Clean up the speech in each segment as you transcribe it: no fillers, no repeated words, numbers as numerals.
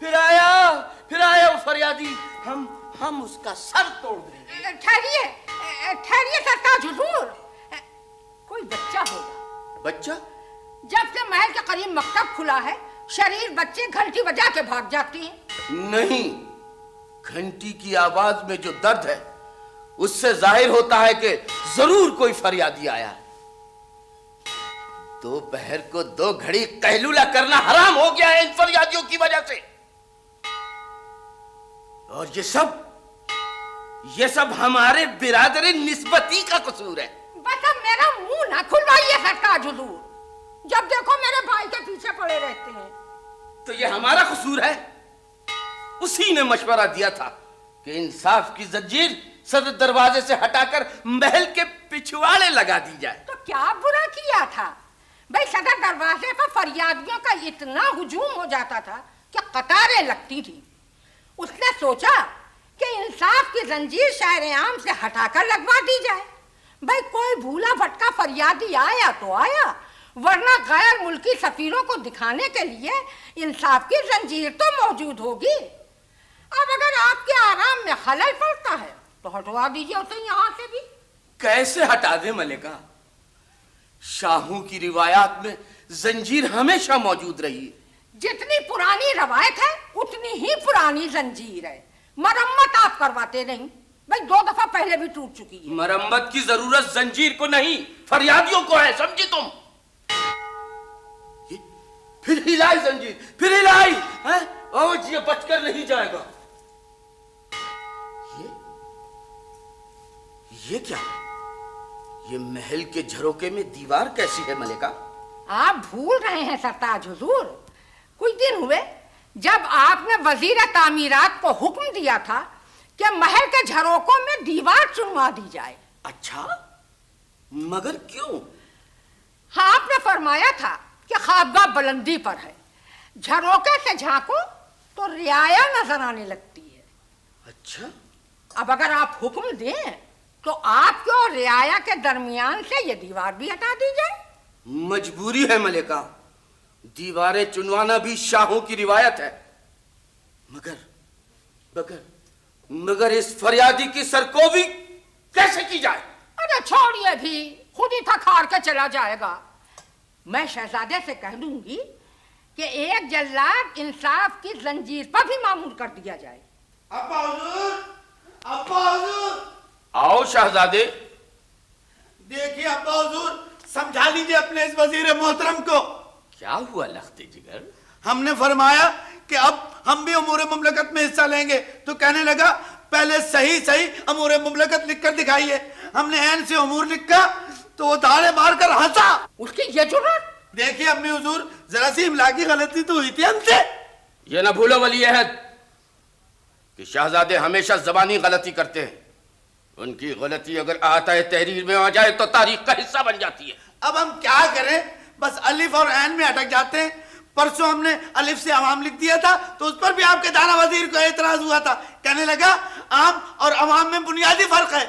پھر آیا وہ فریادی، ہم اس کا سر توڑ دیں گے۔ ٹھہریے سرتاج حضور، کوئی بچہ ہوگا۔ بچہ؟ جب سے محل کے قریب مکتب کھلا ہے شریر بچے گھنٹی بجا کے بھاگ جاتے ہیں۔ نہیں، گھنٹی کی آواز میں جو درد ہے اس سے ظاہر ہوتا ہے کہ ضرور کوئی فریادی آیا ہے۔ دوپہر کو 2 گھڑی قیلولہ کرنا حرام ہو گیا ہے ان فریادیوں کی وجہ سے، اور یہ سب ہمارے برادر نسبتی کا قصور ہے۔ بس اب میرا منہ نہ کھلوائیے سرتاج حضور، جب دیکھو میرے بھائی کے پیچھے پڑے رہتے ہیں۔ تو یہ ہمارا قصور ہے؟ اسی نے مشورہ دیا تھا کہ انصاف کی زنجیر صدر دروازے سے ہٹا کر محل کے پچھواڑے لگا دی جائے۔ تو کیا برا کیا تھا؟ بھائی صدر دروازے پر فریادیوں کا اتنا ہجوم ہو جاتا تھا کہ قطاریں لگتی تھی۔ اس نے سوچا کہ انصاف کی زنجیر شہر عام سے ہٹا کر لگوا دی جائے۔ بھائی کوئی بھولا بھٹکا فریادی آیا تو آیا، ورنہ غیر ملکی سفیروں کو دکھانے کے لیے انصاف کی زنجیر تو موجود ہوگی۔ اب اگر آپ کے آرام میں خلل پڑتا ہے تو ہٹوا دیجیے اسے یہاں سے بھی۔ کیسے ہٹا دیں ملکہ؟ شاہوں کی روایات میں زنجیر ہمیشہ موجود رہی ہے۔ جتنی پرانی روایت ہے اتنی ہی پرانی زنجیر ہے۔ مرمت آپ کرواتے نہیں، بھائی 2 دفعہ پہلے بھی ٹوٹ چکی ہے۔ مرمت کی ضرورت زنجیر کو نہیں فریادیوں کو ہے، سمجھی تم؟ پھر ہلائی زنجیر، پھر ہلائی، اور یہ بچ کر نہیں جائے گا۔ یہ کیا؟ یہ محل کے جھروکے میں دیوار کیسی ہے ملکہ؟ آپ بھول رہے ہیں سرتاج حضور، کچھ دن ہوئے جب آپ نے وزیر تعمیرات کو حکم دیا تھا کہ محل کے جھروکوں میں دیوار چنوا دی جائے۔ اچھا، مگر کیوں؟ ہاں، آپ نے فرمایا تھا کہ خوابگاہ بلندی پر ہے، جھروکے سے جھانکو تو رعایا نظر آنے لگتی ہے۔ اچھا، اب اگر آپ حکم دیں تو آپ کے اور رعایا کے درمیان سے یہ دیوار بھی ہٹا دی جائے۔ مجبوری ہے ملکہ، دیواریں چنوانا بھی شاہوں کی روایت ہے، مگر اس فریادی کی سرکوبی کیسے کی جائے؟ ارے چھوڑیے بھی، خود ہی تھک ہار کے چلا جائے گا۔ میں شہزادے سے کہہ دوں گی کہ ایک جلاد انصاف کی زنجیر پر بھی معمور کر دیا جائے۔ ابا حضور، ابا حضور، آؤ شہزادے۔ دیکھیے ابا حضور، سمجھا لیجیے اپنے اس وزیر محترم کو۔ کیا ہوا لخت جگر؟ ہم نے فرمایا کہ اب ہم بھی امور مملکت میں حصہ لیں گے تو کہنے لگا پہلے صحیح امور مملکت لکھ کر دکھائیے۔ ہم نے عین سے امور لکھا تو وہ دھاڑے مار کر ہنسا۔ اس کی یہ جرات! دیکھیے امی حضور، ذرا سی املا کی غلطی تو ہوئی تھی ہم سے۔ یہ نہ بھولو ولی عہد کہ شہزادے ہمیشہ زبانی غلطی کرتے ہیں، ان کی غلطی اگر احاطۂ تحریر میں آ جائے تو تاریخ کا حصہ بن جاتی ہے۔ اب ہم کیا کریں، بس الف اور عین میں اٹک جاتے ہیں۔ پرسوں ہم نے الف سے عوام لکھ دیا تھا تو اس پر بھی آپ کے دانا وزیر کو اعتراض ہوا تھا، کہنے لگا عام اور عوام میں بنیادی فرق ہے۔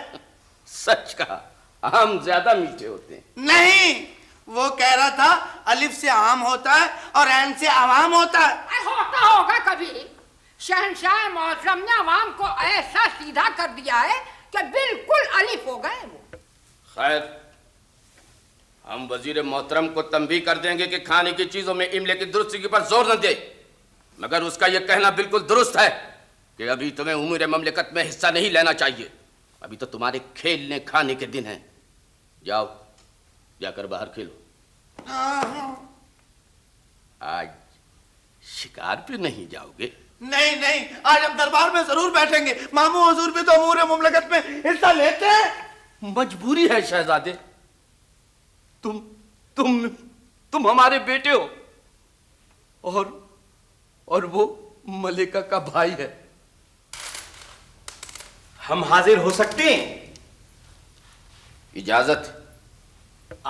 سچ کہا، عام زیادہ میٹھے ہوتے ہیں۔ نہیں، وہ کہہ رہا تھا الف سے عام ہوتا ہے اور عین سے عوام ہوتا ہے۔ ہوتا ہوگا کبھی، شہنشاہ معظم نے عوام کو ایسا سیدھا کر دیا ہے کہ بالکل الف ہو گئے وہ۔ خیر، ہم وزیر محترم کو تنبیہ کر دیں گے کہ کھانے کی چیزوں میں املے کی درستگی پر زور نہ دے، مگر اس کا یہ کہنا بالکل درست ہے کہ ابھی تمہیں امور مملکت میں حصہ نہیں لینا چاہیے، ابھی تو تمہارے کھیلنے کھانے کے دن ہیں۔ جاؤ، جا کر باہر کھیلو۔ آج شکار پہ نہیں جاؤ گے؟ نہیں، آج ہم دربار میں ضرور بیٹھیں گے، ماموں حضور بھی تو امور مملکت میں حصہ لیتے ہیں۔ مجبوری ہے شہزادے، تم ہمارے بیٹے ہو اور وہ ملکہ کا بھائی ہے۔ ہم حاضر ہو سکتے ہیں؟ اجازت۔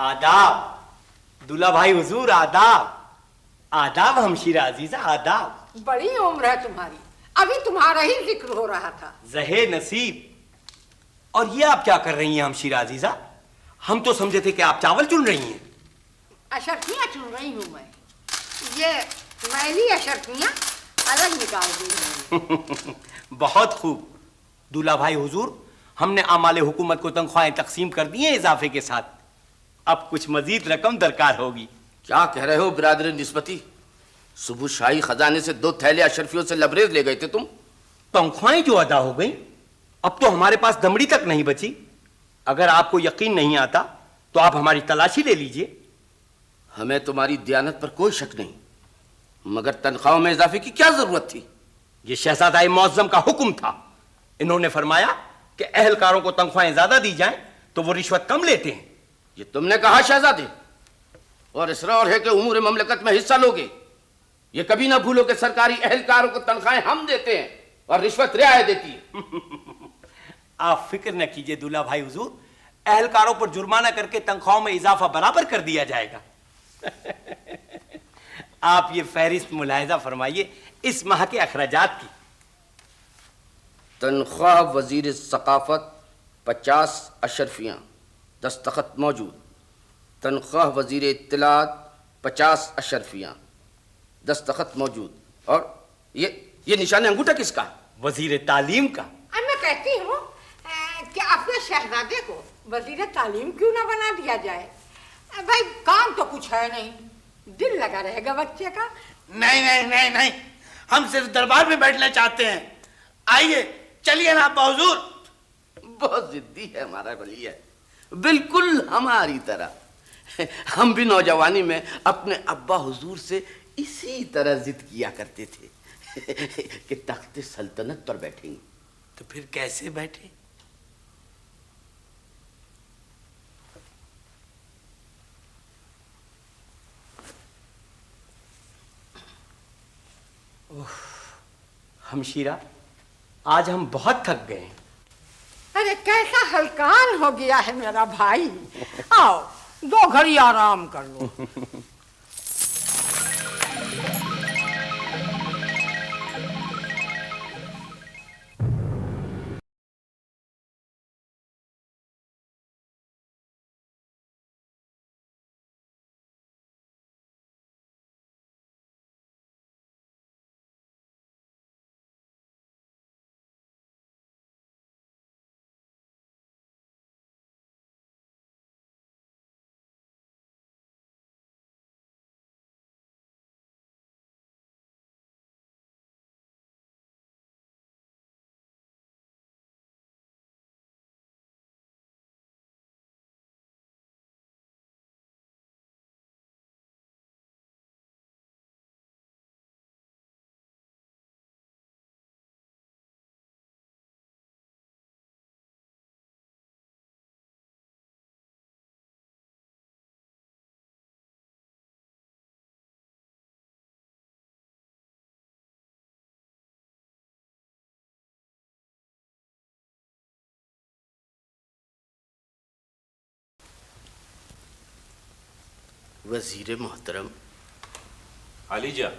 آداب دلہا بھائی حضور، آداب ہمشیرہ عزیزہ، آداب۔ بڑی عمر ہے تمہاری، ابھی تمہارا ہی ذکر ہو رہا تھا۔ زہے نصیب۔ اور یہ آپ کیا کر رہی ہیں ہمشیرہ عزیزہ؟ ہم تو سمجھے تھے کہ آپ چاول چن رہی ہیں۔ اشرفیاں چن رہی ہوں میں، یہ میلی اشرفیاں अलग निकाल देंगे। बहुत खूब दूल्हा भाई हुजूर, हमने आमाले हुकूमत को तनख्वाहें तकसीम कर दी हैं इजाफे के साथ। अब कुछ मजीद रकम दरकार होगी। क्या कह रहे हो बिरादर निस्बती? सुबह शाही खजाने से 2 थैले अशरफियों से लबरेज ले गए थे तुम। तनख्वाहें जो अदा हो गई, अब तो हमारे पास दमड़ी तक नहीं बची। अगर आपको यकीन नहीं आता तो आप हमारी तलाशी ले लीजिए। हमें तुम्हारी दयानत पर कोई शक नहीं, मगर तनख्वाहों में इजाफे की क्या जरूरत थी? ये शहजादा मुअज्जम का हुक्म था। इन्होंने फरमाया कि अहलकारों को तनख्वाहें ज्यादा दी जाएं तो वो रिश्वत कम लेते हैं। ये तुमने कहा शहजादे? और इसरार है कि उमूर ममलकत में हिस्सा लोगे। ये कभी ना भूलो कि सरकारी अहलकारों को तनख्वाहें हम देते हैं और रिश्वत रियायत देती है। आप फिक्र न कीजिए दूल्हा भाई हुजूर, अहलकारों पर जुर्माना करके तनख्वाहों में इजाफा बराबर कर दिया जाएगा। आप ये फहरिस्त मुलाहिजा फरमाइए इस माह के अखराजात की। तनख्वाह वजीर सकाफत 50 अशरफियाँ, दस्तखत मौजूद। तनख्वाह वजीर इत्तलात 50 अशरफियाँ, दस्तखत मौजूद। और ये निशान अंगूठा किसका? वजीर तालीम का। अब मैं कहती हूँ कि अपने शहजादे को वजीर तालीम क्यों ना बना दिया जाए? भाई काम तो कुछ है नहीं, दिल लगा रहेगा बच्चे का। नहीं नहीं नहीं नहीं, हम सिर्फ दरबार में बैठना चाहते हैं। आइए चलिए ना अब्बा हुजूर। बहुत जिद्दी है हमारा वलिया, बिल्कुल हमारी तरह। हम भी नौजवानी में अपने अब्बा हुजूर से इसी तरह जिद किया करते थे कि तख्त सल्तनत पर बैठेंगे। तो फिर कैसे बैठे? हमशीरा, आज हम बहुत थक गए। अरे कैसा हलकान हो गया है मेरा भाई। आओ 2 घड़ी आराम कर लो। वजीर मोहतरम, आलीजा,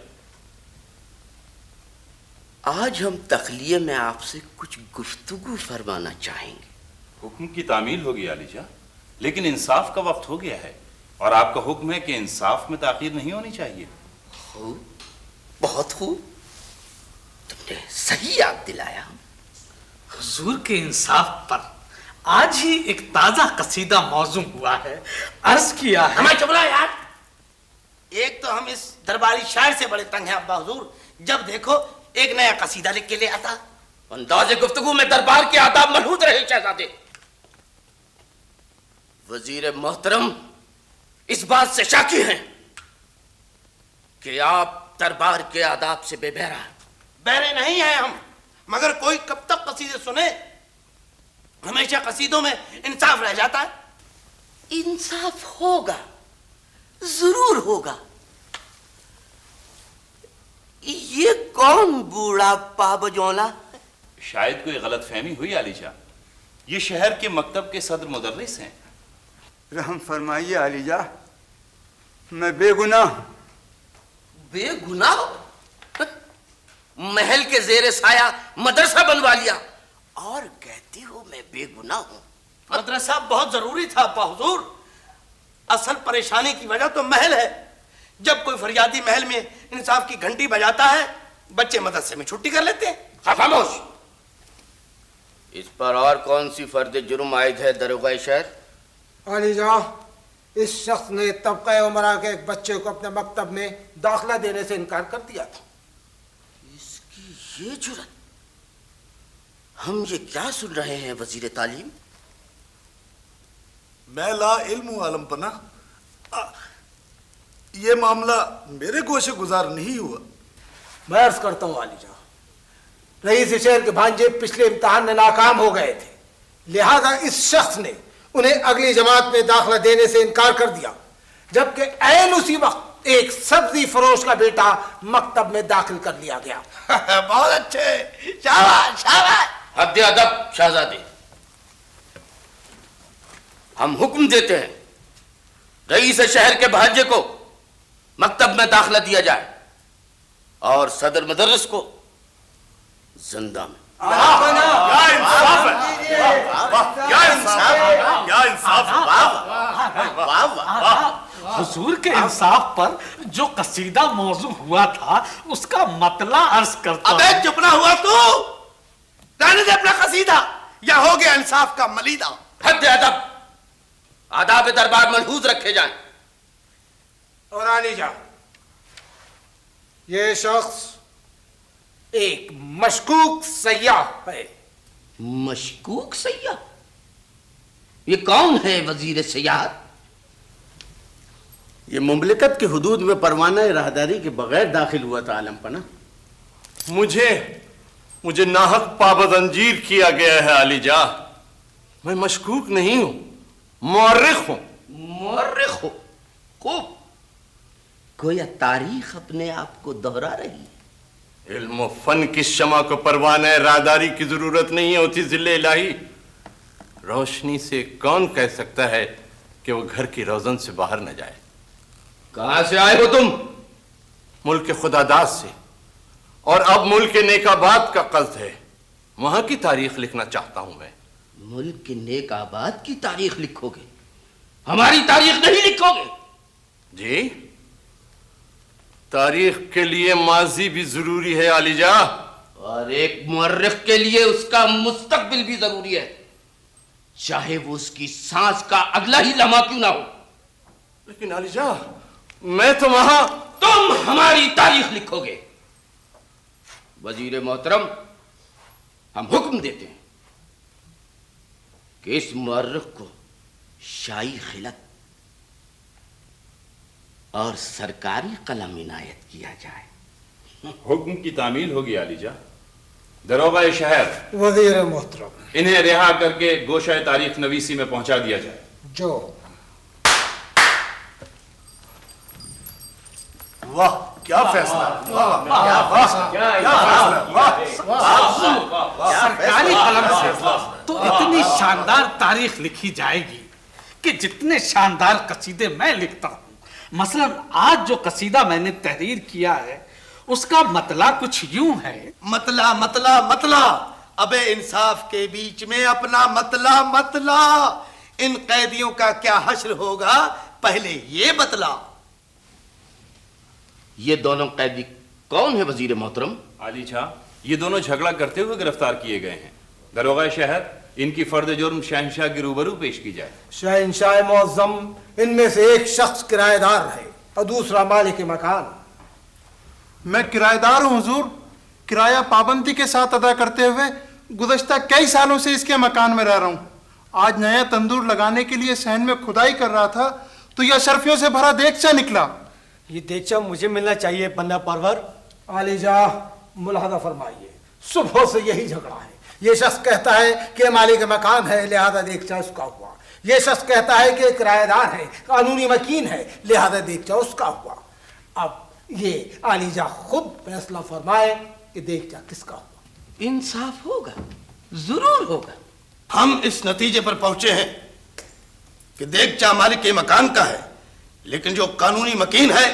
आज हम तखलिये में आपसे कुछ गुफ्तगू फरमाना चाहेंगे। हुक्म की तामील होगी आलीजा, लेकिन इंसाफ का वक्त हो गया है और आपका हुक्म है कि इंसाफ में ताखीर नहीं होनी चाहिए। खूब, बहुत खूब, तुमने सही याद दिलाया। हुजूर के इंसाफ पर आज ही एक ताजा कसीदा मौजूम हुआ है, अर्ज किया है। हमें चुप रहा यार। एक तो हम इस दरबारी शायर से बड़े तंग हैं अब्बा हुजूर, जब देखो एक नया कसीदा लिख के ले आता। अंदाज़े गुफ्तगू में दरबार के आदाब मलहूद रहे शहजादे। वजीर मोहतरम इस बात से शाकी हैं कि आप दरबार के आदाब से बेबहरा हैं। बहरे नहीं हैं हम, मगर कोई कब तक कसीदे सुने? हमेशा कसीदों में इंसाफ रह जाता है। इंसाफ होगा, जरूर होगा। ये कौन बूढ़ा पाबजौला? शायद कोई गलत फहमी हुई आलीजा, ये शहर के मकतब के सदर मुदर्रिस हैं। रहम फरमाइए आलीजा, मैं बेगुनाह हूं। बेगुनाह? महल के जेरे साया मदरसा बनवा लिया और कहती हो मैं बेगुनाह हूं। मदरसा बहुत जरूरी था अब्बा हुजूर। असल परेशानी की वजह तो महल है। जब कोई फरियादी महल में इंसाफ की घंटी बजाता है बच्चे मदरसे में छुट्टी कर लेते हैं। खामोश। इस पर और कौन सी फर्द जुर्म आयद है दरोगा शहर? आलिजा, इस शख्स ने तबका उमरा के एक बच्चे को अपने मकतब में दाखिला देने से इनकार कर दिया था। इसकी ये जुर्रत! हम ये क्या सुन रहे हैं वजीर तालीम? मैं ला इल्म आलम पना, ये मामला मेरे गोशे गुजार नहीं हुआ। मैं अर्ज करता हूँ आलिजा, रईस शहर के भांजे पिछले इम्तिहान में नाकाम हो गए थे, लिहाजा इस शख्स ने उन्हें अगली जमात में दाखिला देने से इनकार कर दिया, जबकि ऐन उसी वक्त एक सब्जी फरोश का बेटा मकतब में दाखिल कर लिया गया। बहुत अच्छे, शाबाश शाबाश। हद अदब शहजादे, हम हुक्म देते हैं रईस शहर के भांजे को मकतब में दाखिला दिया जाए और सदर मदरस को जिंदा में। क्या इंसाफ है, क्या इंसाफ है, क्या इंसाफ है। वाह वाह वाह। हुजूर के इंसाफ पर जो कसीदा मौजू हुआ था उसका मतला अर्ज करता अबे हूं। चुप ना हुआ तू, रहने दे अपना कसीदा, या हो गया इंसाफ का मलीदा। हद अदब, आदाब दरबार मलहूज रखे जाएं। और आलिजा, ये शख्स एक मशकूक सयाह है। मशकूक सयाह? ये कौन है वजीर सयाहत? ये मुमलिकत की हुदूद में परवाना राहदारी के बगैर दाखिल हुआ था आलम पना। मुझे नाहक पाबंजीर किया गया है आलिजा। मैं मशकूक नहीं हूं, मुअर्रिख हूं। मुअर्रिख हो? खूब। गोया तारीख अपने आप को दोहरा रही है। इल्म व फन की शमा को परवाना राहदारी की जरूरत नहीं होती जिले इलाही। रोशनी से कौन कह सकता है कि वो घर की रोजन से बाहर न जाए। कहां से आए हो तुम? मुल्क खुदादाद से, और अब मुल्क नेकाबाद का कस्द है, वहां की तारीख लिखना चाहता हूं मैं। मुल्क के नेक आबाद की तारीख लिखोगे, हमारी तारीख नहीं लिखोगे? जी, तारीख के लिए माजी भी जरूरी है आलिजा, और एक मुअर्रिख के लिए उसका मुस्तकबिल भी जरूरी है, चाहे वो उसकी सांस का अगला ही लम्हा क्यों ना हो। लेकिन आलिजा, मैं तो वहां। तुम हमारी तारीख लिखोगे। वजीर मोहतरम, हम हुक्म देते हैं कि इस मुअर्रिख को शाही खिलत और सरकारी कलम इनायत किया जाए। हुक्म की तामील होगी आलिजा। दरोगा शहर, वजीर मोहतरम, इन्हें रिहा करके गोशाए तारीख नवीसी में पहुंचा दिया जाए। जो। वाह क्या फैसला, क्या फैसला, सरकारी कलम से तो इतनी शानदार तारीख लिखी जाएगी कि जितने शानदार कसीदे मैं लिखता हूं, मसलन आज जो कसीदा मैंने तहरीर किया है उसका मतला कुछ यूं है। मतला मतला मतला, अबे इंसाफ के बीच में अपना मतला मतला। इन कैदियों का क्या हश्र होगा, पहले ये बतला। ये दोनों कैदी कौन है वजीर मोहतरम? आलिजा, ये दोनों झगड़ा करते हुए गिरफ्तार किए गए हैं। दरोगा शहर, इनकी फर्द जुर्म शहंशाह के रूबरू पेश की जाए। शहंशाह मुअज़्ज़म, इनमें से एक शख्स किराएदार है और दूसरा मालिक मकान। मैं किराएदार हूं हुजूर, किराया पाबंदी के साथ अदा करते हुए गुज़श्ता कई सालों से इसके मकान में रह रहा हूं। आज नया तंदूर लगाने के लिए सहन में खुदाई कर रहा था तो यह अशरफियों से भरा देगचा निकला। ये देगचा मुझे मिलना चाहिए पन्ना परवर। आलिजा, मुलाहजा फरमाइए, सुबह से यही झगड़ा है। ये शख्स कहता है कि मालिक मकान है लिहाजा देगचा उसका हुआ, ये शख्स कहता है कि किराएदार है, कानूनी वकील है, लिहाजा देगचा उसका हुआ। अब ये आलिजा खुद फैसला फरमाए कि देगचा किसका हुआ। इंसाफ होगा, जरूर होगा। हम इस नतीजे पर पहुंचे हैं कि देगचा मालिक के मकान का है, लेकिन जो कानूनी मकीन है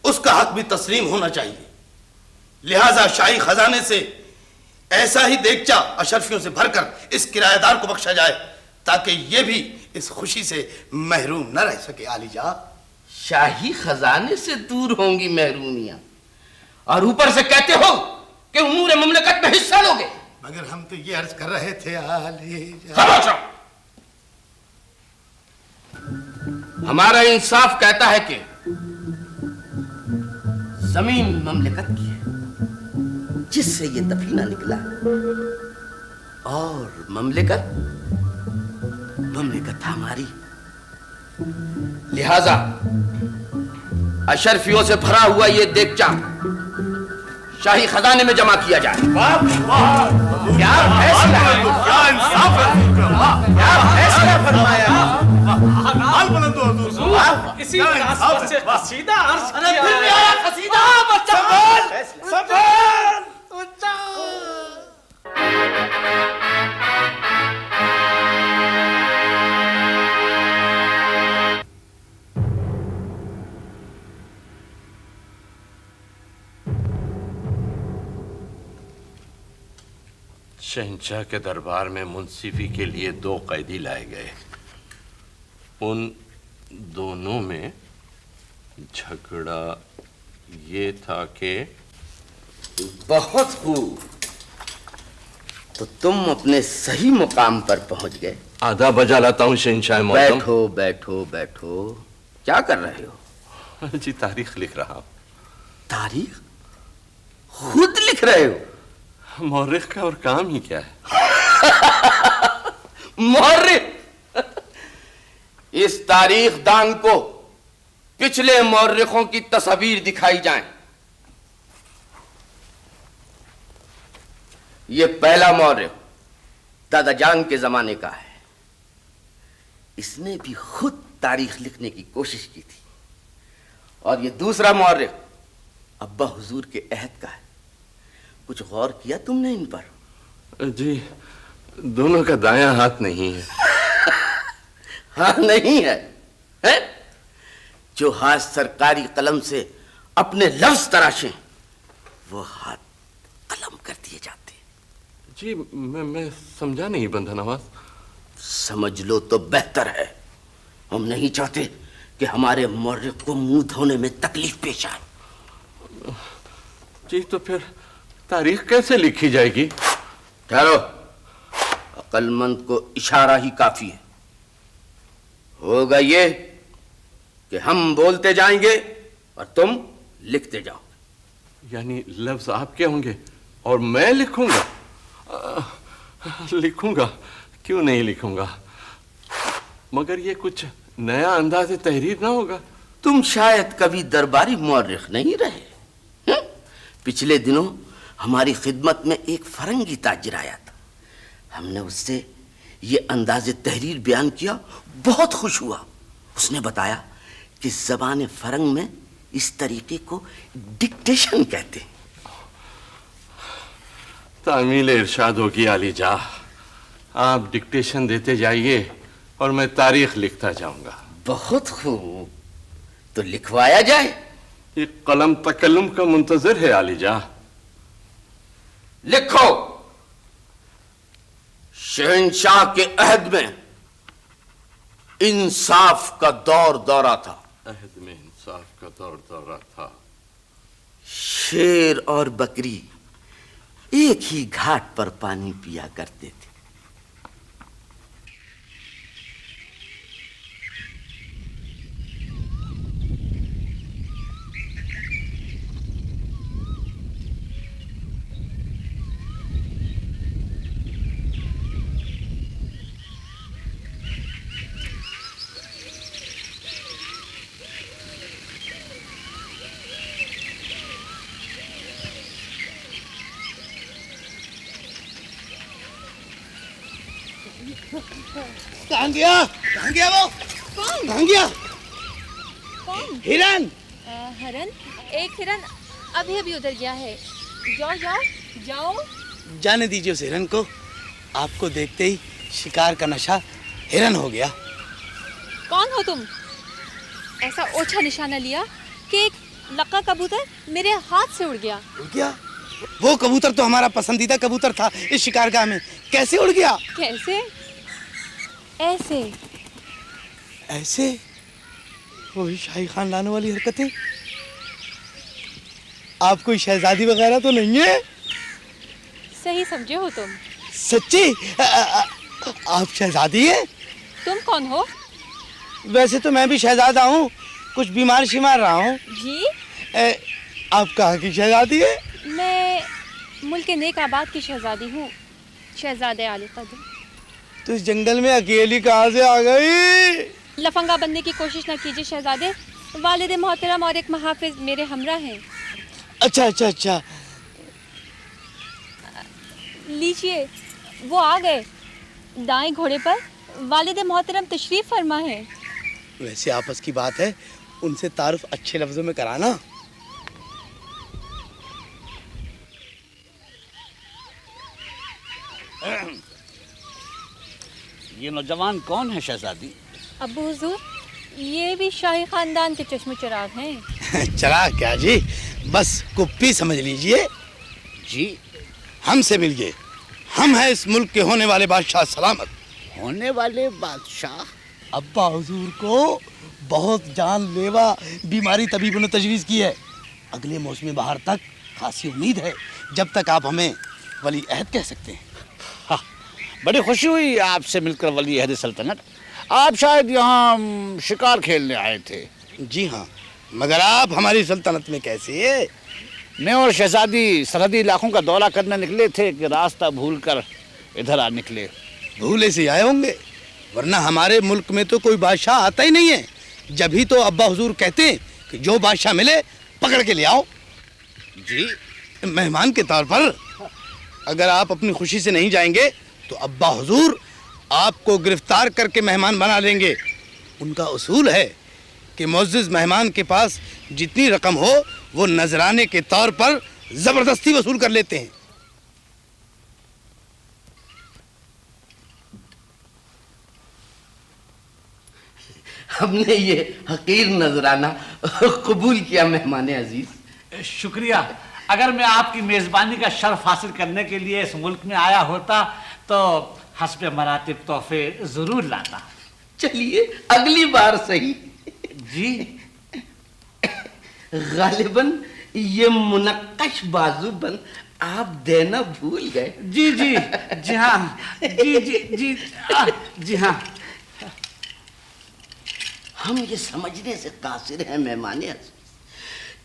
उसका हक भी तस्लीम होना चाहिए। लिहाजा शाही खजाने से ऐसा ही देगचा अशरफियों से भरकर इस किराएदार को बख्शा जाए, ताकि ये भी इस खुशी से महरूम न रह सके। आलिजा, शाही खजाने से दूर होंगी महरूमियां, और ऊपर से कहते हो कि उमूर मुमलिकत में हिस्सा लोगे? मगर हम तो ये अर्ज कर रहे थे आली। खामोश रहो। हमारा इंसाफ कहता है कि जमीन मुमलिकत की है जिससे ये दफीना निकला, और मुमलिकत हमारी, लिहाजा अशरफियों से भरा हुआ ये देगचा शाही खजाने में जमा किया जाए। क्या फैसला है, क्या इंसाफ है, क्या फैसला फरमाया। इसी मुनासिबत से कसीदा अर्ज किया फिर है। आया कसीदा। शहंशाह के दरबार में मुंसिफी के लिए 2 कैदी लाए गए। उन दोनों में झगड़ा ये था कि बहुत खूब, तो तुम अपने सही मुकाम पर पहुंच गए। आधा बजा लाता हूँ शहंशाह मोहतरम। बैठो बैठो बैठो। क्या कर रहे हो? जी तारीख लिख रहा हूँ। तारीख खुद लिख रहे हो? मौर्रिख का और काम ही क्या है? मौर्रिख? इस तारीख दान को पिछले मौर्रिखों की तस्वीर दिखाई जाए। ये पहला मौर्रिख दादा जान के जमाने का है। इसने भी खुद तारीख लिखने की कोशिश की थी। और ये दूसरा मौर्रिख अब्बा हुजूर के अहद का है। कुछ गौर किया तुमने इन पर? जी दोनों का दायां हाथ नहीं है। हाँ नहीं है, है? जो हाथ सरकारी कलम से अपने लफ्ज तराशे वो हाथ कलम कर दिए जाते। जी मैं समझा नहीं बंदा नवाज। समझ लो तो बेहतर है। हम नहीं चाहते कि हमारे मौर्रिख को मुंह धोने में तकलीफ पेश आए। जी तो फिर तारीख कैसे लिखी जाएगी? ठहरो, अक्लमंद को इशारा ही काफी है। होगा ये कि हम बोलते जाएंगे और तुम लिखते जाओ। यानी लफ्ज आपके होंगे और मैं लिखूंगा? लिखूंगा, क्यों नहीं लिखूंगा, मगर ये कुछ नया अंदाज़े तहरीर ना होगा। तुम शायद कभी दरबारी मौर्रिख नहीं रहे। पिछले दिनों हमारी खिदमत में एक फरंगी ताजिर आया था। हमने उससे ये अंदाज़े तहरीर बयान किया, बहुत खुश हुआ। उसने बताया कि ज़बान फरंग में इस तरीके को डिक्टेशन कहते हैं। तामील इरशाद होगी आली जा। आप डिक्टेशन देते जाइए और मैं तारीख लिखता जाऊंगा। बहुत खूब, तो लिखवाया जाए। ये कलम तकल्लुम का मुंतजर है आली जा। लिखो, शहंशाह के अहद में इंसाफ का दौर दौरा था। अहद में इंसाफ का दौर दौरा था। शेर और बकरी एक ही घाट पर पानी पिया करते थे। कहाँ गया वो? कहाँ गया? कौन? हिरन। हरन? एक हिरन अभी अभी उधर गया है। जाओ जाओ जाओ। जाने दीजिए उस हिरन को। आपको देखते ही शिकार का नशा हिरन हो गया। कौन हो तुम? ऐसा ओछा निशाना लिया कि एक लक्का कबूतर मेरे हाथ से उड़ गया। उड़ गया? वो कबूतर तो हमारा पसंदीदा कबूतर था इस शिकारगाह में। कैसे उड़ गया? कैसे? ऐसे ऐसे? वही शाही खानदानों वाली हरकतें। आप कोई शहजादी वगैरह तो नहीं है? सही समझे हो तुम। सच्ची? आप शहजादी हैं? तुम कौन हो? वैसे तो मैं भी शहजादा हूँ, कुछ बीमार शिमार रहा हूँ। जी? आप कहाँ की शहजादी है? मैं मुल्क नेक आबाद की शहजादी हूँ, शहजादे आली कदर। तो इस जंगल में अकेली कहाँ से आ गई? लफंगा बनने की कोशिश ना कीजिए शहजादे, वालिद मोहतरम और एक महाफिज मेरे हमरा हैं। अच्छा अच्छा अच्छा। लीजिए, वो आ गए दाएं घोड़े पर, वालिद मोहतरम तशरीफ फरमा है। वैसे आपस की बात है, उनसे तारुफ अच्छे लफ्जों में कराना। ये नौजवान कौन है शहजादी? अब्बू हुजूर, ये भी शाही खानदान के चश्मे चिराग हैं। चला क्या जी, बस कुप्पी समझ लीजिए। जी? हमसे मिलिए, हम हैं इस मुल्क के होने वाले बादशाह सलामत। होने वाले बादशाह? अब्बा हुजूर को बहुत जानलेवा बीमारी तबीबों ने तजवीज़ की है। अगले मौसमी बहार तक खासी उम्मीद है, जब तक आप हमें वली अहद कह सकते हैं। हाँ, बड़ी खुशी हुई आपसे मिलकर वली अहद सल्तनत। आप शायद यहाँ शिकार खेलने आए थे। जी हाँ, मगर आप हमारी सल्तनत में कैसे? मैं और शहजादी सरहदी इलाकों का दौरा करने निकले थे कि रास्ता भूलकर इधर आ निकले। भूले से आए होंगे, वरना हमारे मुल्क में तो कोई बादशाह आता ही नहीं है। जब ही तो अब्बा हुजूर कहते हैं कि जो बादशाह मिले पकड़ के ले आओ। जी? मेहमान के तौर पर अगर आप अपनी खुशी से नहीं जाएंगे तो अब्बा हुजूर आपको गिरफ्तार करके मेहमान बना लेंगे। उनका उसूल है कि मुअज़्ज़िज़ मेहमान के पास जितनी रकम हो वो नजराने के तौर पर जबरदस्ती वसूल कर लेते हैं। हमने ये हकीर नजराना कबूल किया मेहमान अजीज। शुक्रिया। अगर मैं आपकी मेज़बानी का शर्फ हासिल करने के लिए इस मुल्क में आया होता तो हस्ब मरातिब तोहफे जरूर लाता। चलिए अगली बार सही। जी? गालिबन ये मुनक्कश बाजूबंद आप देना भूल गए। जी जी जी हाँ, जी जी जी जी हाँ। हम ये समझने से कासिर हैं मेहमान अजीज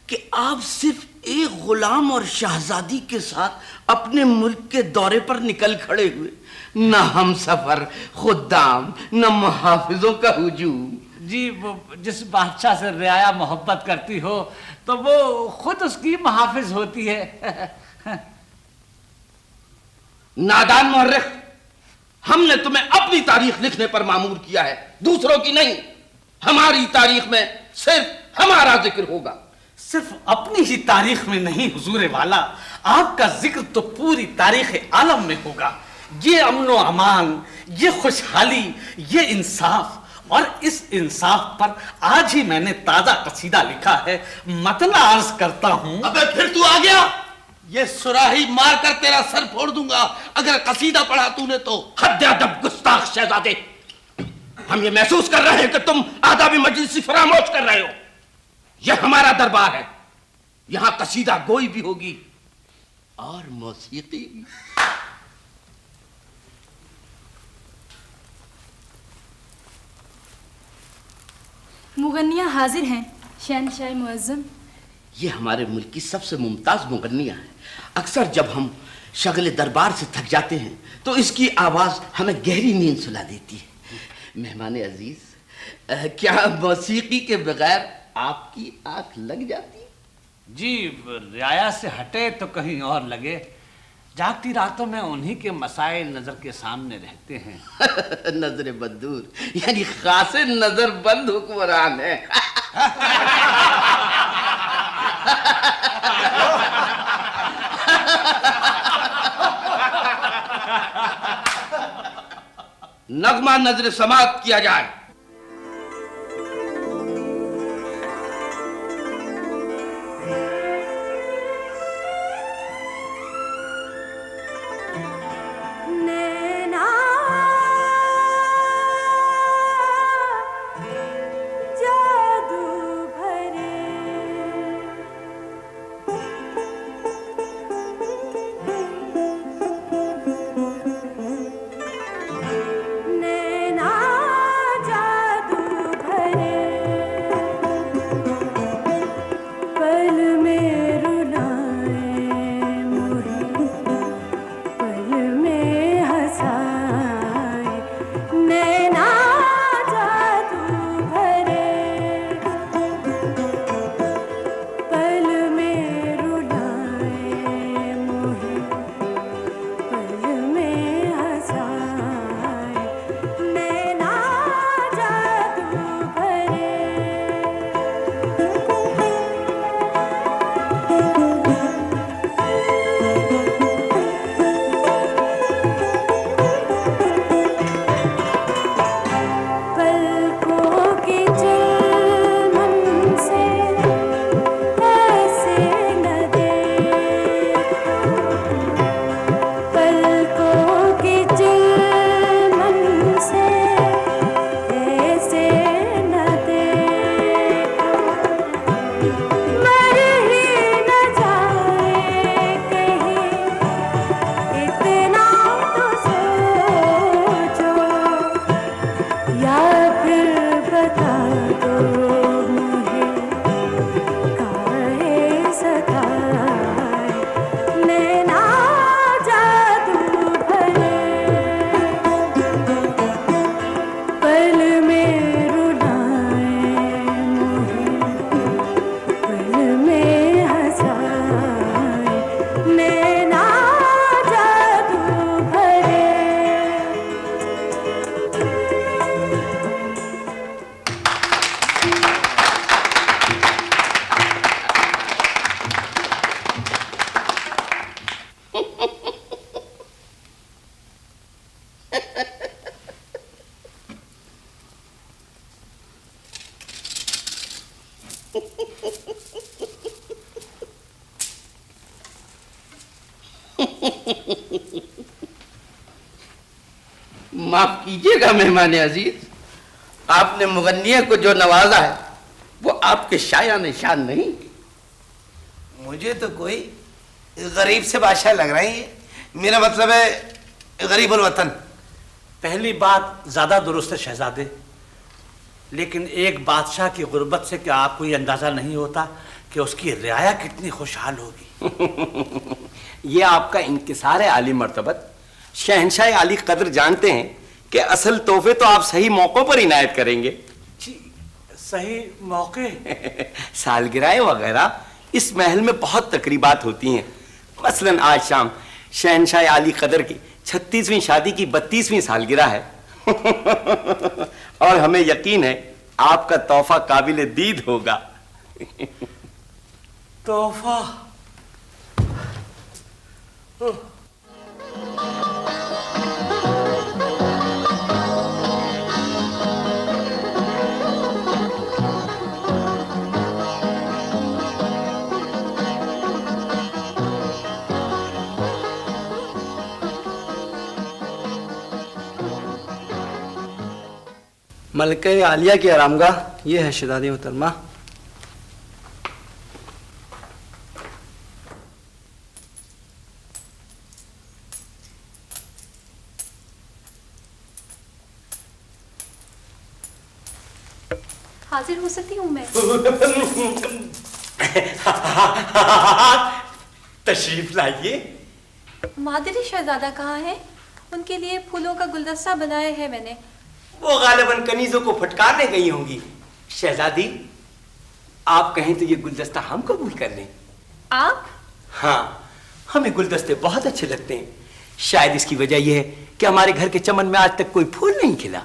कि आप सिर्फ एक गुलाम और शहजादी के साथ अपने मुल्क के दौरे पर निकल खड़े हुए, न हम सफर खुदाम न मुहाफिजों का हुजूम। जी, वो जिस बादशाह से रियाया मोहब्बत करती हो तो वो खुद उसकी मुहाफिज होती है। नादान मुअर्रिख, हमने तुम्हें अपनी तारीख लिखने पर मामूर किया है, दूसरों की नहीं। हमारी तारीख में सिर्फ हमारा जिक्र होगा। सिर्फ अपनी ही तारीख में नहीं हुजूर वाला, आपका जिक्र तो पूरी तारीख आलम में होगा। ये अमन व अमान, ये खुशहाली, ये इंसाफ, और इस इंसाफ पर आज ही मैंने ताजा कसीदा लिखा है, मतला अर्ज करता हूँ। अबे फिर तू आ गया, ये सुराही मार कर तेरा सर फोड़ दूंगा अगर कसीदा पढ़ा तूने तो। हद अदब गुस्ताख शहजादे, हम ये महसूस कर रहे हैं कि तुम आदाबी मजलिस फरामोश कर रहे हो। यह हमारा दरबार है, यहां कसीदा गोई भी होगी और मौसीकी भी। मुगन्नियाँ हाजिर हैं शहनशाह मुअज़्ज़म। ये हमारे मुल्क की सबसे मुमताज मुगन्नियाँ हैं। अक्सर जब हम शगले दरबार से थक जाते हैं तो इसकी आवाज हमें गहरी नींद सुला देती है। मेहमान अजीज, क्या मौसीकी के बगैर आपकी आंख लग जाती है? जी, रियाया से हटे तो कहीं और लगे। जागती रातों में उन्हीं के मसाइल नजर के सामने रहते हैं। नजर बदूर यानी खासे नजर बंद हुक्मरान है। नगमा नजर समात किया जाए। माफ कीजिएगा मेहमान अजीज, आपने मुगन्निया को जो नवाजा है वो आपके शायान शान नहीं। मुझे तो कोई गरीब से बादशाह लग रही है। मेरा मतलब है गरीब उल वतन। पहली बात ज्यादा दुरुस्त है शहजादे, लेकिन एक बादशाह की गुर्बत से क्या आपको ये अंदाजा नहीं होता कि उसकी रियाया कितनी खुशहाल होगी। ये आपका इंकिसार है आली मर्तबत। शहंशाह आली कदर जानते हैं कि असल तोहफे तो आप सही मौकों पर इनायत करेंगे। जी, सही मौके? सालगिरह वगैरह इस महल में बहुत तकरीबात होती हैं। मसलन आज शाम शहंशाह आली कदर की 36वीं शादी की 32वीं सालगिरह है। और हमें यकीन है आपका तोहफा काबिल दीद होगा। तोहफा? मलके आलिया की आरामगाह ये है शहजादी मोहतरमा। हाजिर हो सकती हूँ मैं? तशरीफ लाइए। मादरी शहजादा कहाँ है? उनके लिए फूलों का गुलदस्ता बनाया है मैंने। वो गालिबन कनीजों को फटकारने गई होंगी। शहजादी, आप कहें तो ये गुलदस्ता हम कबूल कर लें। आप? हाँ, हमें गुलदस्ते बहुत अच्छे लगते हैं। शायद इसकी वजह यह है कि हमारे घर के चमन में आज तक कोई फूल नहीं खिला।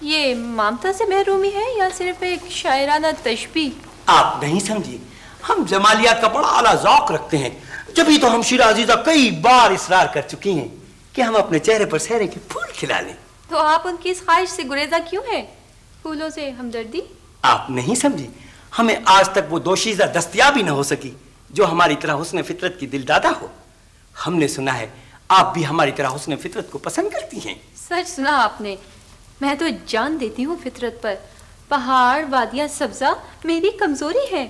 ये ममता से महरूमी है या सिर्फ एक शायराना तशबीह? आप नहीं समझी, हम जमालियात का बड़ा आला ज़ौक रखते हैं। जभी तो हम शिराजीजा कई बार इसरार कर चुकी हैं कि हम अपने चेहरे पर सहरे के फूल खिला लें। तो आप उनकी इस ख्वाहिश से गुरेजा क्यों है? फूलों से हमदर्दी? आप नहीं समझी, हमें आज तक वो दोशीज़ा दस्तयाब ही न हो सकी जो हमारी तरह हुस्न फितरत की दिलदादा हो। हमने सुना है आप भी हमारी तरह हुस्न फितरत को पसंद करती हैं। सच सुना आपने। मैं तो जान देती हूँ फितरत पर। पहाड़, वादियाँ, सब्जा मेरी कमजोरी है।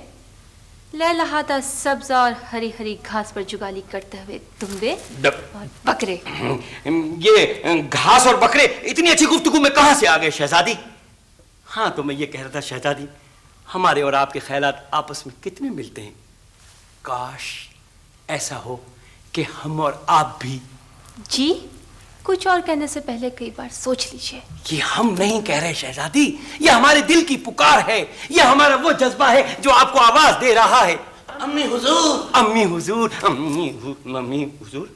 लहलहाता सब्जा और हरी हरी घास पर जुगाली करते हुए तुम्बे और बकरे। ये घास और बकरे इतनी अच्छी गुफ्तगू में कहां से आ गए शहजादी? हाँ, तो मैं ये कह रहा था शहजादी, हमारे और आपके ख्यालात आपस में कितने मिलते हैं। काश ऐसा हो कि हम और आप भी। जी, कुछ और कहने से पहले कई बार सोच लीजिए। ये हम नहीं कह रहे शहजादी, ये हमारे दिल की पुकार है। ये हमारा वो जज्बा है जो आपको आवाज दे रहा है। अम्मी हुजूर, अम्मी हुजूर, मम्मी हुजूर।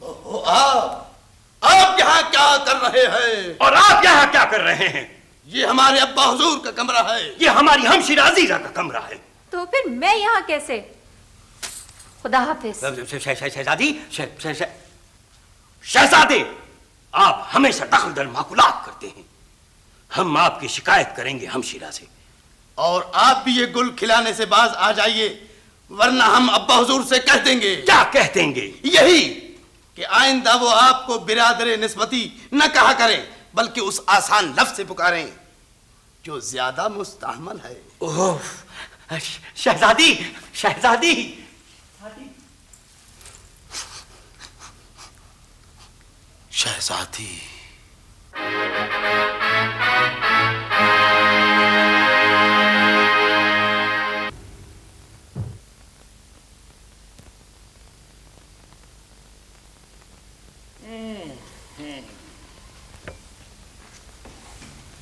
आप यहाँ क्या कर रहे हैं? और आप यहाँ क्या कर रहे हैं? ये हमारे अब्बा हुजूर का कमरा है। ये हमारी हम शिराजीजा का कमरा है। तो फिर मैं यहाँ कैसे? खुदा हाफिज। शहजादी, शहजादे, आप हमेशा दखल दर माकुलात करते हैं। हम आपकी शिकायत करेंगे हम शिरा से। और आप भी ये गुल खिलाने से बाज आ जाइए, वरना हम अब्बा हुजूर से कह देंगे। क्या कह देंगे? यही कि आइंदा वो आपको बिरादरे निस्बती न कहा करें, बल्कि उस आसान लफ्ज से पुकारें जो ज्यादा मुस्तहमल है। ओह, शहजादी, शहजादी, शहजादी।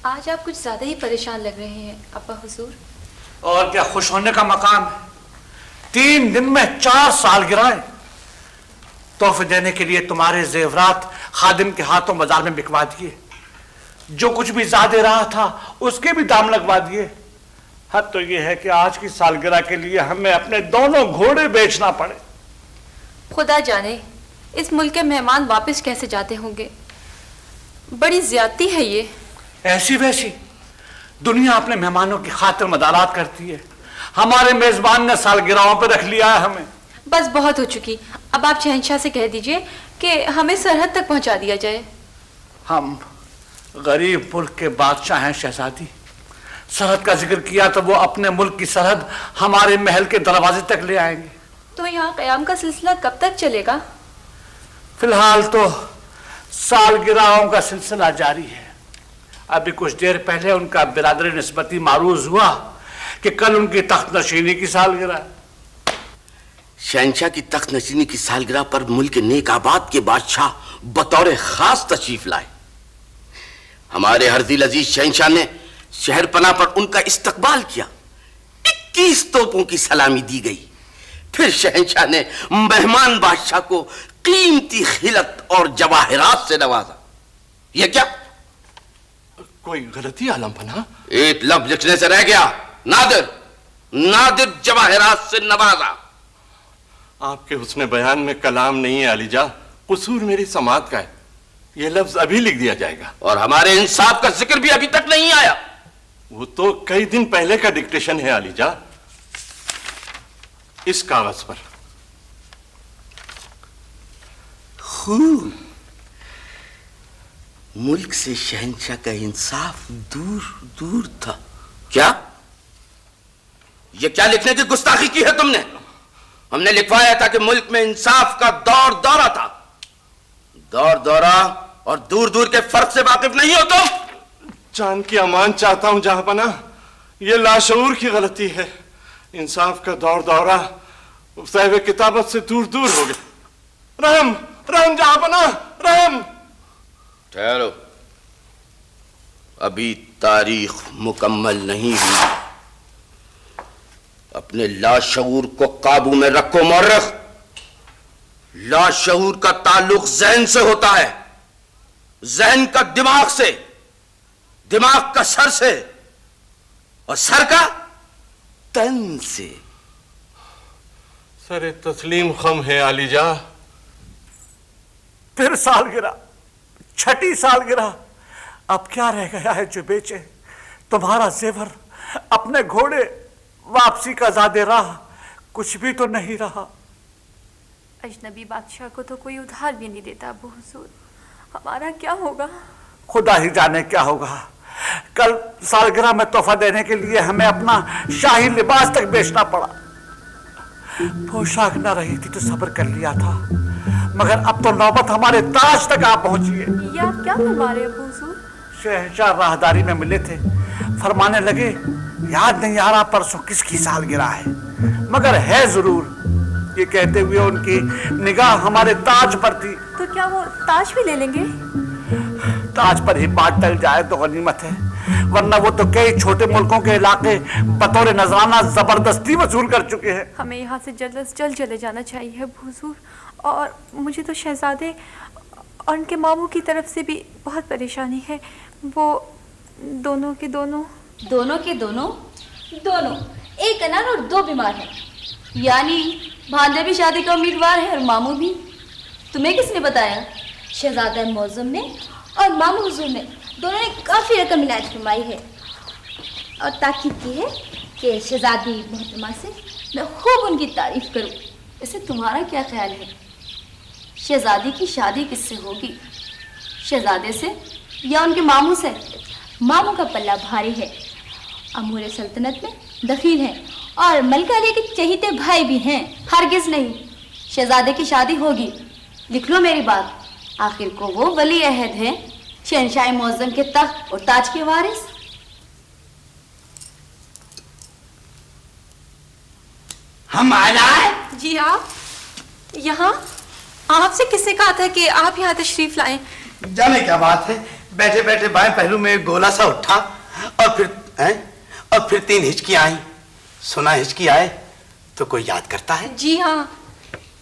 आज आप कुछ ज्यादा ही परेशान लग रहे हैं अब्बा हुजूर। और क्या खुश होने का मकाम है? 3 दिन में 4 सालगिरह। तोहफे देने के लिए तुम्हारे जेवरात खादिम के हाथों बाजार में बिकवा दिए। जो कुछ भी ज्यादा रहा था उसके भी दाम लगवा दिए। हद तो यह है कि आज की सालगिरह के लिए हमें अपने दोनों घोड़े बेचना पड़े। खुदा जाने इस मुल्क के मेहमान वापस कैसे जाते होंगे। बड़ी ज्यादती है ये। ऐसी वैसी दुनिया अपने मेहमानों की खातिर मदारात करती है। हमारे मेजबान ने सालगिरहों पर रख लिया है हमें। बस बहुत हो चुकी। अब आप शहंशाह से कह दीजिए कि हमें सरहद तक पहुंचा दिया जाए। हम गरीब मुल्क के बादशाह हैं शहजादी। सरहद का जिक्र किया तो वो अपने मुल्क की सरहद हमारे महल के दरवाजे तक ले आएंगे। तो यहाँ क़याम का सिलसिला कब तक चलेगा? फिलहाल तो सालगिरहों का सिलसिला जारी है। अभी कुछ देर पहले उनका बिरादरी निस्बती मारूज हुआ कि कल उनकी तख्त नशीनी की सालगिरह है। शहंशाह की तख्त नशीनी की सालगिरह पर मुल्क नेक आबाद के बादशाह बतौर खास तशरीफ लाए। हमारे हरदिल अजीज शहंशाह ने शहर पना पर उनका इस्तकबाल किया। 21 तोपों की सलामी दी गई। फिर शहंशाह ने मेहमान बादशाह को कीमती खिलत और जवाहरात से नवाजा। यह क्या? कोई गलती आलम पना? एक लफ्ज लिखने से रह गया। नादिर नादिर जवाहरात से नवाजा। आपके हुस्न बयान में कलाम नहीं है अलीजा, कसूर मेरी समात का है। यह लफ्ज अभी लिख दिया जाएगा। और हमारे इंसाफ का जिक्र भी अभी तक नहीं आया। वो तो कई दिन पहले का डिक्टेशन है अलीजा, इस कागज पर। खूब। मुल्क से शहंशाह का इंसाफ दूर दूर था। क्या? यह क्या लिखने की गुस्ताखी की है तुमने? हमने लिखवाया था कि मुल्क में इंसाफ का दौर दौरा था। दौर दौरा और दूर दूर के फर्क से वाकिफ नहीं हो तुम? जान की अमान चाहता हूं जहांपना, यह लाशऊर की गलती है। इंसाफ का दौर दौरा साहिब किताबत से दूर दूर हो गया। रहम रहम जहांपना, रहम। ठहरो, अभी तारीख मुकम्मल नहीं हुई। अपने लाशऊर को काबू में रखो मौर्रख। लाशऊर का ताल्लुक जहन से होता है, जहन का दिमाग से, दिमाग का सर से, और सर का तन से। सर तस्लीम खम है आलीजा। फिर सालगिरह, छठी सालगिरह। अब क्या रह गया है जो बेचे? तुम्हारा जेवर, अपने घोड़े, वापसी का ज़ादे राह, कुछ भी तो नहीं रहा। अजनबी बादशाह को तो कोई उधार भी नहीं देता अबू हुजूर। हमारा क्या होगा? खुदा ही जाने क्या होगा। कल सालगिरह में तोहफा देने के लिए हमें अपना शाही लिबास तक बेचना पड़ा। पोशाक न रही थी तो सब्र कर लिया था, मगर अब तो नौबत हमारे ताज तक आ पहुंची है। ये आप क्या फरमा रहे अबू हुजूर? शहंशाह राहदारी में मिले थे, फरमाने लगे याद नहीं आ रहा परसों किसकी सालगिरह है, मगर है जरूर। ये कहते हुए उनकी निगाह हमारे ताज पर थी। तो क्या वो ताज भी ले लेंगे? ताज पर ही बात टल जाए तो गनीमत है, वरना वो तो कई छोटे मुल्कों के इलाके बतौर नजराना जबरदस्ती वसूल कर चुके हैं। हमें यहाँ से जल्द से जल्द चले जाना चाहिए हुजूर। और मुझे तो शहजादे और उनके मामू की तरफ से भी बहुत परेशानी है। वो दोनों के दोनों दोनों एक अनार और दो बीमार हैं। यानी भांजे भी शादी का उम्मीदवार है और मामू भी। तुम्हें किसने बताया? शहजादा मौज़म ने और मामू हुजूर ने, दोनों ने काफ़ी रकम इनायत फरमाई है और ताकीद की है कि शहजादी मोहतरमा से मैं खूब उनकी तारीफ करूं। वैसे तुम्हारा क्या ख्याल है? शहजादी की शादी किससे होगी? शहजादे से या उनके मामू से? मामू का पल्ला भारी है, अमूर सल्तनत में दखील हैं और मलिका अली के चहीते भाई भी हैं। हरगिज़ नहीं, शहजादे की शादी होगी। लिख लो मेरी बात। आखिर को वो वली अहद हैं, शहंशाह मुअज़्ज़म के तख्त और ताज के वारिस। हम आए? जी आप यहाँ? आपसे किसने कहा था कि आप यहाँ तशरीफ लाएं? जाने क्या बात है, बैठे बैठे बाएं पहलू में एक गोला सा उठा और फिर 3 हिचकी आई। सुना हिचकी आए तो कोई याद करता है? जी हाँ।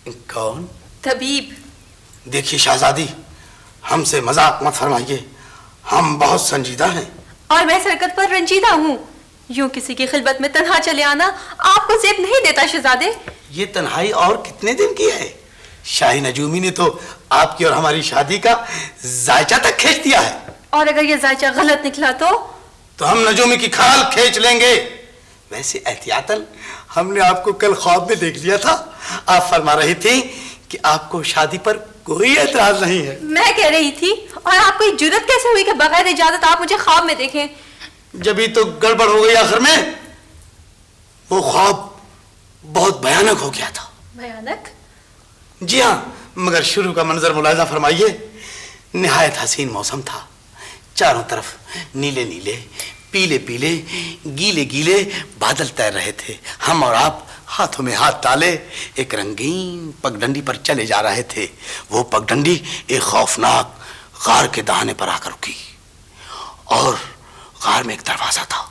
कौन? तबीब। देखिए शहजादी, हमसे मजाक मत फरमाइए, हम बहुत संजीदा हैं। और मैं सरकत पर रंजीदा हूँ। यूं किसी की खिलबत में तन्हा चले आना आपको जेब नहीं देता शहजादे। ये तन्हाई और कितने दिन की है? शाही नजूमी ने तो आपकी और हमारी शादी का जायचा तक खींच दिया है। और अगर ये जायचा गलत निकला तो हम नजूमी की खाल खींच लेंगे। वैसे एहतियातन हमने आपको कल ख्वाब में देख लिया था। आप फरमा रही थी कि आपको शादी पर कोई एतराज नहीं है। मैं कह रही थी, और आपको ये जुर्रत कैसे हुई कि बगैर इजाजत आप मुझे ख्वाब में देखें? जब ही तो गड़बड़ हो गई आखिर में। वो ख्वाब बहुत भयानक हो गया था। भयानक? जी हाँ, मगर शुरू का मंजर मुलाहिजा फरमाइए। निहायत हसीन मौसम था, चारों तरफ नीले नीले, पीले पीले, गीले गीले बादल तैर रहे थे। हम और आप हाथों में हाथ डाले एक रंगीन पगडंडी पर चले जा रहे थे। वो पगडंडी एक खौफनाक गार के दहाने पर आकर रुकी और गार में एक दरवाजा था।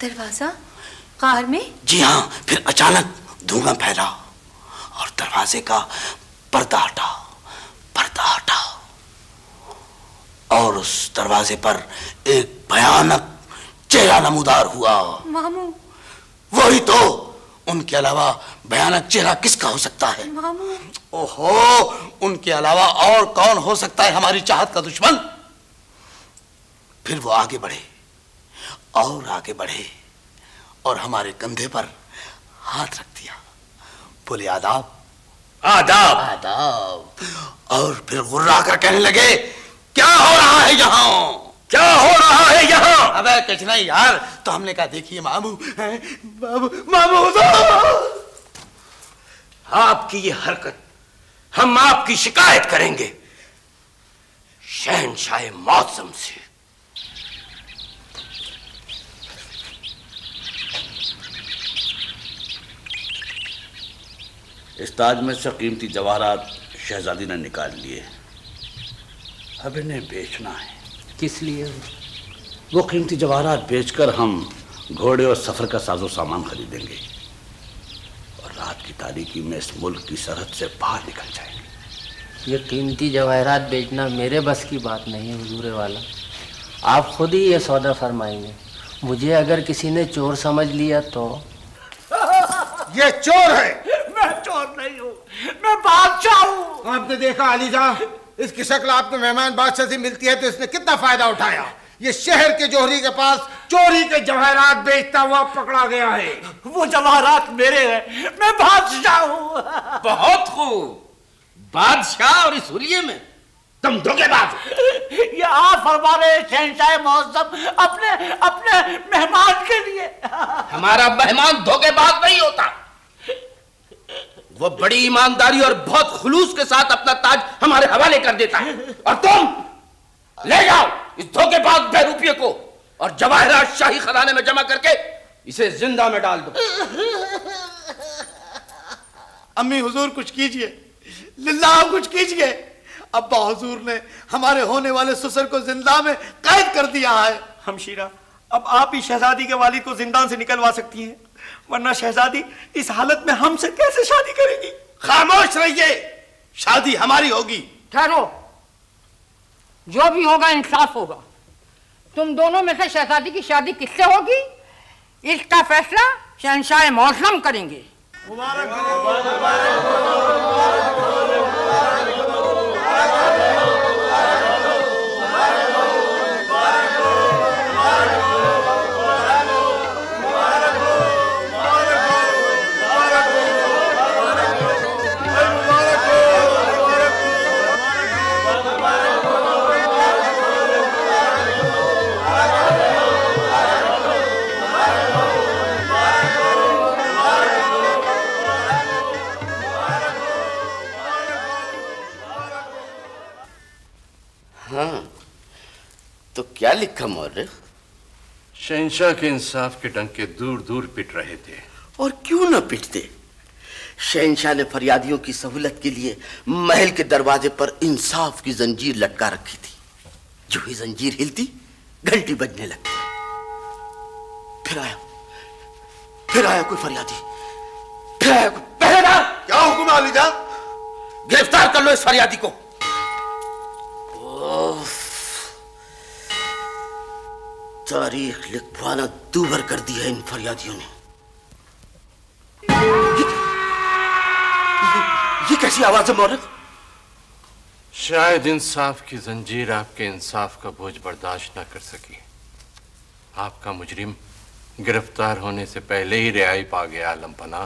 दरवाजा? गार में? जी हाँ। फिर अचानक धुआं फैला और दरवाजे का पर्दा हटा, पर्दा हटा और उस दरवाजे पर एक भयानक चेहरा नमूदार हुआ। मामू। वही तो, उनके अलावा भयानक चेहरा किसका हो सकता है? मामू। ओहो, उनके अलावा और कौन हो सकता है हमारी चाहत का दुश्मन? फिर वो आगे बढ़े और आगे बढ़े और हमारे कंधे पर हाथ रख दिया। बोले आदाब, आदाब, आदाब। और फिर गुर्रा कर कहने लगे, क्या हो रहा है यहाँ, क्या हो रहा है यहाँ? अबे कुछ नहीं यार। तो हमने कहा देखिए मामू, मामू, मामू आपकी ये हरकत, हम आपकी शिकायत करेंगे शहंशाह मौसम से। इस ताज में से कीमती जवाहरात शहजादी ने निकाल लिए, अब इन्हें बेचना है। किस लिए? वो कीमती जवाहरात बेचकर हम घोड़े और सफर का साजो सामान खरीदेंगे और रात की तारीकी में इस मुल्क की सरहद से बाहर निकल जाएंगे। ये कीमती जवाहरात बेचना मेरे बस की बात नहीं है हुजूर वाला। आप खुद ही ये सौदा फरमाएंगे। मुझे अगर किसी ने चोर समझ लिया तो? ये चोर है। मैं चोर नहीं हूँ, मैं बादशाह हूँ। आपने देखा अलीजा, इसकी शक्ल आपको मेहमान बादशाह से मिलती है तो इसने कितना फायदा उठाया। ये शहर के जोहरी के पास चोरी के जवाहरात बेचता हुआ पकड़ा गया है। वो जवाहरात मेरे हैं, मैं बादशाह हूँ। बहुत खूब, बादशाह और इस हुलिये में तुम धोखेबाज। ये आप फरमा रहे शहंशाह मौसम अपने अपने मेहमान के लिए। हमारा मेहमान धोखेबाज नहीं होता, वो बड़ी ईमानदारी और बहुत खुलूस के साथ अपना ताज हमारे हवाले कर देता है। और तुम ले जाओ इस धोखेबाज बहरूपिये को और जवाहरात शाही खजाने में जमा करके इसे जिंदा में डाल दो। अम्मी हुजूर कुछ कीजिए, लिल्लाह कुछ कीजिए। अब्बा हुजूर ने हमारे होने वाले ससुर को जिंदा में कैद कर दिया है। हमशीरा, अब आप ही शहजादी के वालिद को जिंदान से निकलवा सकती हैं, वरना शहजादी इस हालत में हमसे कैसे शादी करेगी? खामोश रहिए, शादी हमारी होगी। ठहरो, जो भी होगा इंसाफ होगा। तुम दोनों में से शहजादी की शादी किससे होगी, इसका फैसला शहंशाह मौसम करेंगे। तो क्या लिखा मौर्य? शहंशाह के इंसाफ के डंके दूर दूर पिट रहे थे। और क्यों न पिटते? शहंशाह ने फरियादियों की सहूलत के लिए महल के दरवाजे पर इंसाफ की जंजीर लटका रखी थी। जो ही जंजीर हिलती घंटी बजने लगती। फिर आया कोई फरियादी, फिर आया कोई पहरेदार। क्या हुक्म आलिजा? गिरफ्तार कर लो इस फरियादी को। तारीख लिखवाना दूभर कर दी है इन फरियादियों ने। ये कैसी आवाज है मौर्य? शायद इंसाफ की जंजीर आपके इंसाफ का बोझ बर्दाश्त न कर सकी। आपका मुजरिम गिरफ्तार होने से पहले ही रिहाई पा गया आलम पनाह।